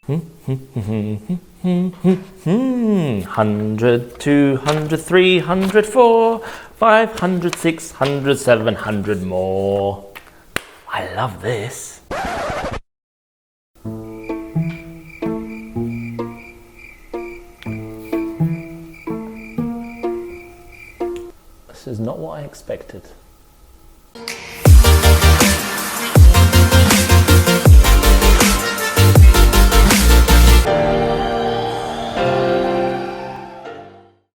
100, 200, 300, 400, 500, 600, 700 more. I love this. This is not what I expected.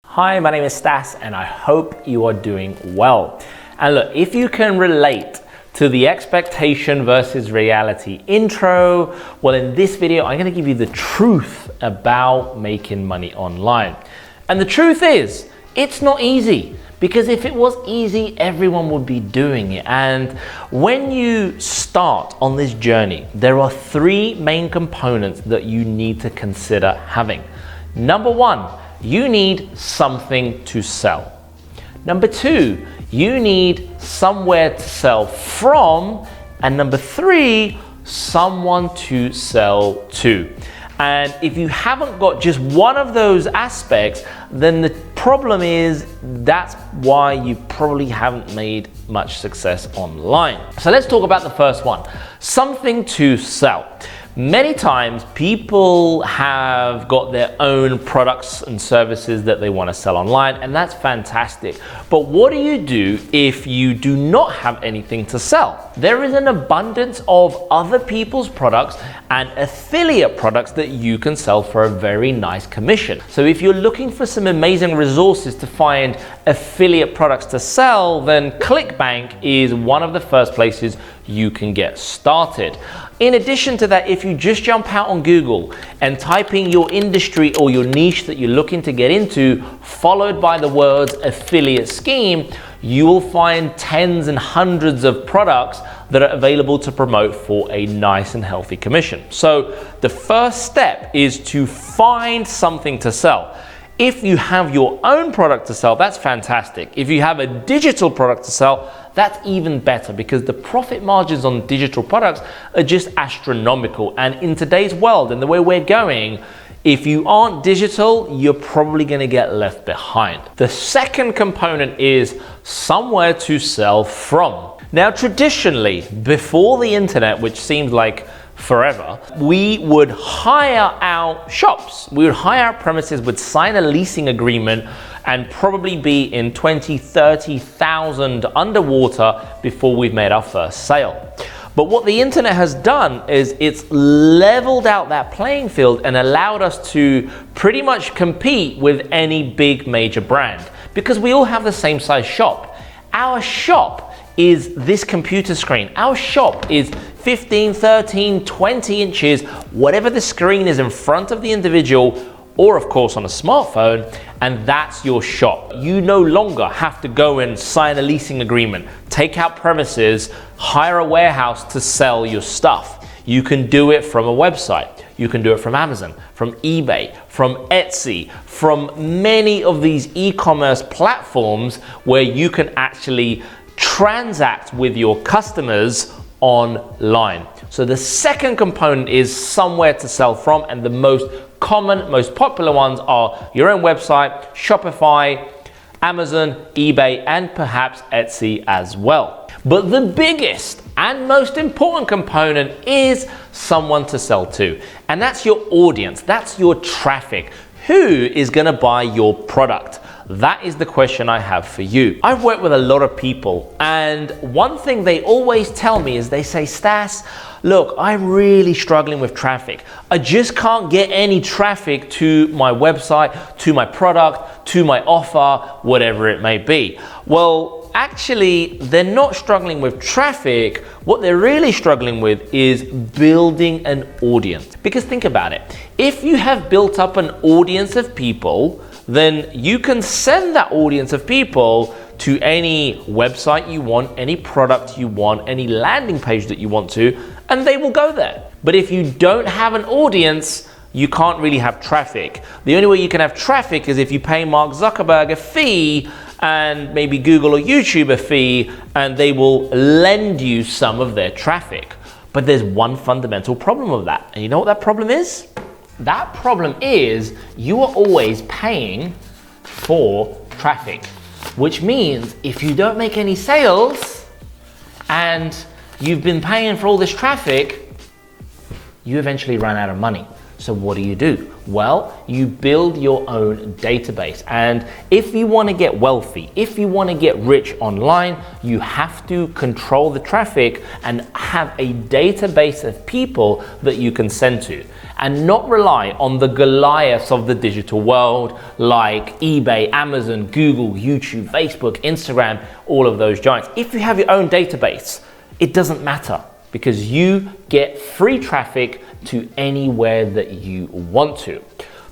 Hi, my name is Stas and I hope you are doing well. And look, if you can relate to the expectation versus reality intro, well, in this video, I'm gonna give you the truth about making money online. And the truth is, it's not easy, because if it was easy, everyone would be doing it. And when you start on this journey, there are three main components that you need to consider having. Number one, you need something to sell. Number two, you need somewhere to sell from. And number three, someone to sell to. And if you haven't got just one of those aspects, then the problem is that's why you probably haven't made much success online. So let's talk about the first one, something to sell. Many times people have got their own products and services that they want to sell online, and that's fantastic. But what do you do if you do not have anything to sell? There is an abundance of other people's products and affiliate products that you can sell for a very nice commission. So if you're looking for some amazing resources to find affiliate products to sell, then ClickBank is one of the first places you can get started. In addition to that, if you just jump out on Google and type in your industry or your niche that you're looking to get into, followed by the words affiliate scheme, you will find tens and hundreds of products that are available to promote for a nice and healthy commission. So the first step is to find something to sell. If you have your own product to sell, that's fantastic. If you have a digital product to sell, that's even better, because the profit margins on digital products are just astronomical. And in today's world and the way we're going, if you aren't digital, you're probably going to get left behind. The second component is somewhere to sell from. Now, traditionally, before the internet, which seems like forever, we would hire out shops. We would hire out premises, would sign a leasing agreement, and probably be in 20, 30,000 underwater before we've made our first sale. But what the internet has done is it's leveled out that playing field and allowed us to pretty much compete with any big major brand, because we all have the same size shop. Our shop is this computer screen. Our shop is 15, 13, 20 inches, whatever the screen is in front of the individual, or of course on a smartphone, and that's your shop. You no longer have to go and sign a leasing agreement, take out premises, hire a warehouse to sell your stuff. You can do it from a website. You can do it from Amazon, from eBay, from Etsy, from many of these e-commerce platforms where you can actually transact with your customers online. So the second component is somewhere to sell from, and the most common, most popular ones are your own website, Shopify, Amazon, eBay, and perhaps Etsy as well. But the biggest and most important component is someone to sell to, and that's your audience, that's your traffic. Who is going to buy your product? That is the question I have for you. I've worked with a lot of people, and one thing they always tell me is they say, Stas, look, I'm really struggling with traffic. I just can't get any traffic to my website, to my product, to my offer, whatever it may be. Well, actually, they're not struggling with traffic. What they're really struggling with is building an audience. Because think about it. If you have built up an audience of people, then you can send that audience of people to any website you want, any product you want, any landing page that you want to, and they will go there. But if you don't have an audience, you can't really have traffic. The only way you can have traffic is if you pay Mark Zuckerberg a fee and maybe Google or YouTube a fee, and they will lend you some of their traffic. But there's one fundamental problem with that. And you know what that problem is? That problem is you are always paying for traffic, which means if you don't make any sales and you've been paying for all this traffic, you eventually run out of money. So what do? Well, you build your own database. And if you want to get wealthy, if you want to get rich online, you have to control the traffic and have a database of people that you can send to, and not rely on the Goliaths of the digital world like eBay, Amazon, Google, YouTube, Facebook, Instagram, all of those giants. If you have your own database, it doesn't matter, because you get free traffic to anywhere that you want to.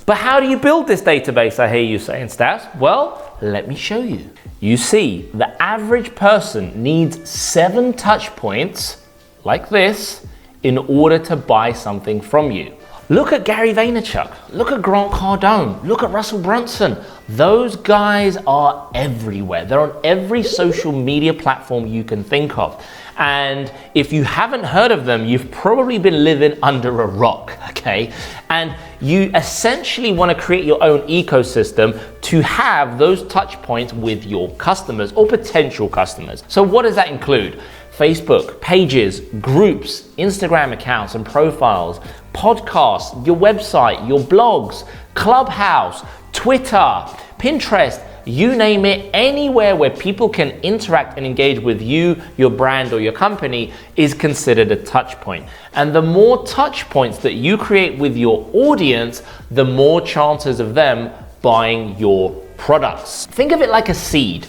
But how do you build this database, I hear you saying, Stas? Well, let me show you. You see, the average person needs 7 touch points like this in order to buy something from you. Look at Gary Vaynerchuk, look at Grant Cardone, look at Russell Brunson. Those guys are everywhere. They're on every social media platform you can think of. And if you haven't heard of them, you've probably been living under a rock, okay? And you essentially want to create your own ecosystem to have those touch points with your customers or potential customers. So what does that include? Facebook, pages, groups, Instagram accounts and profiles, podcasts, your website, your blogs, Clubhouse, Twitter, Pinterest, you name it. Anywhere where people can interact and engage with you, your brand or your company is considered a touch point. And the more touch points that you create with your audience, the more chances of them buying your products. Think of it like a seed.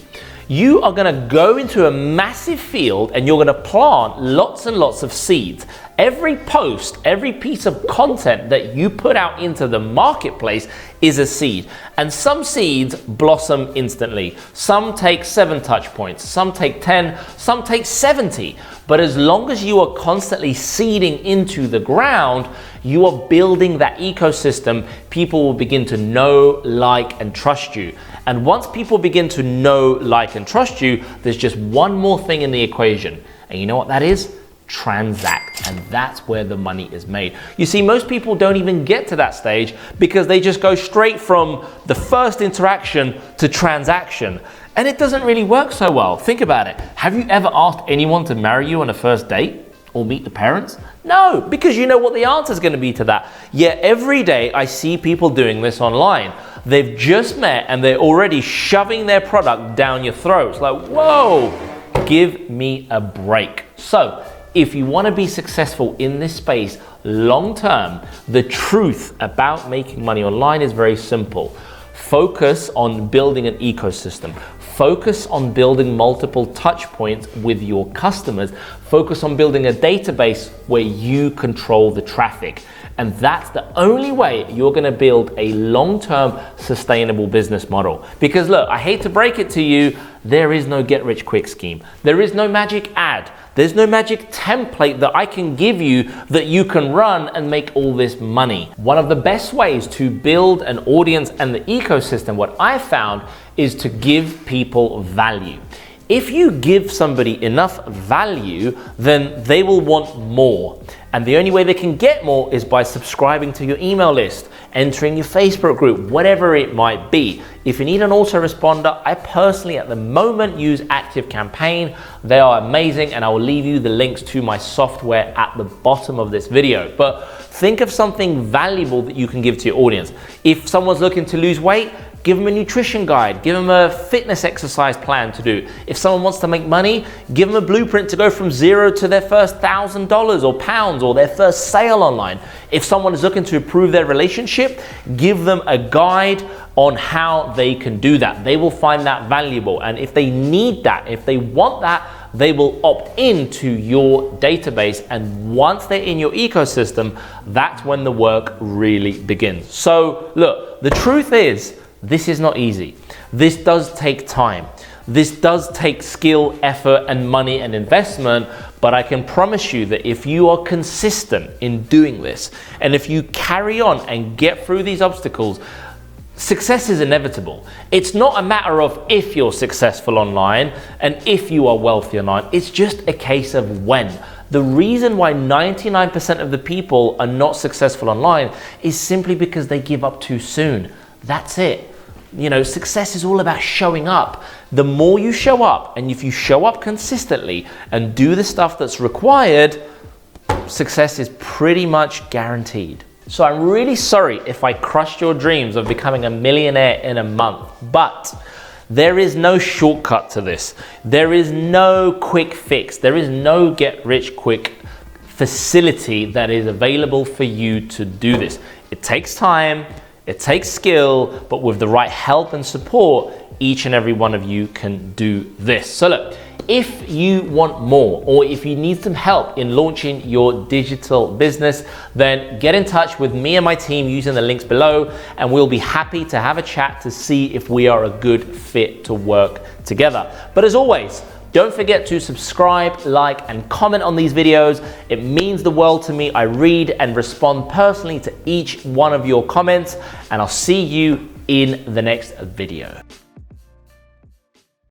You are gonna go into a massive field and you're gonna plant lots and lots of seeds. Every post, every piece of content that you put out into the marketplace is a seed. And some seeds blossom instantly. Some take 7 touch points, some take 10, some take 70. But as long as you are constantly seeding into the ground, you are building that ecosystem. People will begin to know, like, and trust you. And once people begin to know, like, and trust you, there's just one more thing in the equation. And you know what that is? Transact. And that's where the money is made. You see, most people don't even get to that stage because they just go straight from the first interaction to transaction. And it doesn't really work so well. Think about it. Have you ever asked anyone to marry you on a first date or meet the parents? No, because you know what the answer is going to be to that. Yet every day I see people doing this online. They've just met and they're already shoving their product down your throats. Like, whoa, give me a break. So if you want to be successful in this space long term, the truth about making money online is very simple. Focus on building an ecosystem. Focus on building multiple touch points with your customers. Focus on building a database where you control the traffic. And that's the only way you're gonna build a long-term sustainable business model. Because look, I hate to break it to you, there is no get rich quick scheme. There is no magic ad. There's no magic template that I can give you that you can run and make all this money. One of the best ways to build an audience and the ecosystem, what I found, is to give people value. If you give somebody enough value, then they will want more. And the only way they can get more is by subscribing to your email list, entering your Facebook group, whatever it might be. If you need an autoresponder, I personally at the moment use ActiveCampaign. They are amazing, and I will leave you the links to my software at the bottom of this video. But think of something valuable that you can give to your audience. If someone's looking to lose weight, give them a nutrition guide, give them a fitness exercise plan to do. If someone wants to make money, give them a blueprint to go from zero to their first $1,000 or pounds or their first sale online. If someone is looking to improve their relationship, give them a guide on how they can do that. They will find that valuable. And if they need that, if they want that, they will opt into your database. And once they're in your ecosystem, that's when the work really begins. So look, the truth is, this is not easy. This does take time. This does take skill, effort, and money and investment, but I can promise you that if you are consistent in doing this, and if you carry on and get through these obstacles, success is inevitable. It's not a matter of if you're successful online and if you are wealthy online. It's just a case of when. The reason why 99% of the people are not successful online is simply because they give up too soon. That's it. You know, success is all about showing up. The more you show up, and if you show up consistently and do the stuff that's required, success is pretty much guaranteed. So I'm really sorry if I crushed your dreams of becoming a millionaire in a month, but there is no shortcut to this. There is no quick fix. There is no get rich quick facility that is available for you to do this. It takes time, it takes skill, but with the right help and support, each and every one of you can do this. So look, if you want more, or if you need some help in launching your digital business, then get in touch with me and my team using the links below, and we'll be happy to have a chat to see if we are a good fit to work together. But as always, don't forget to subscribe, like, and comment on these videos. It means the world to me. I read and respond personally to each one of your comments, and I'll see you in the next video.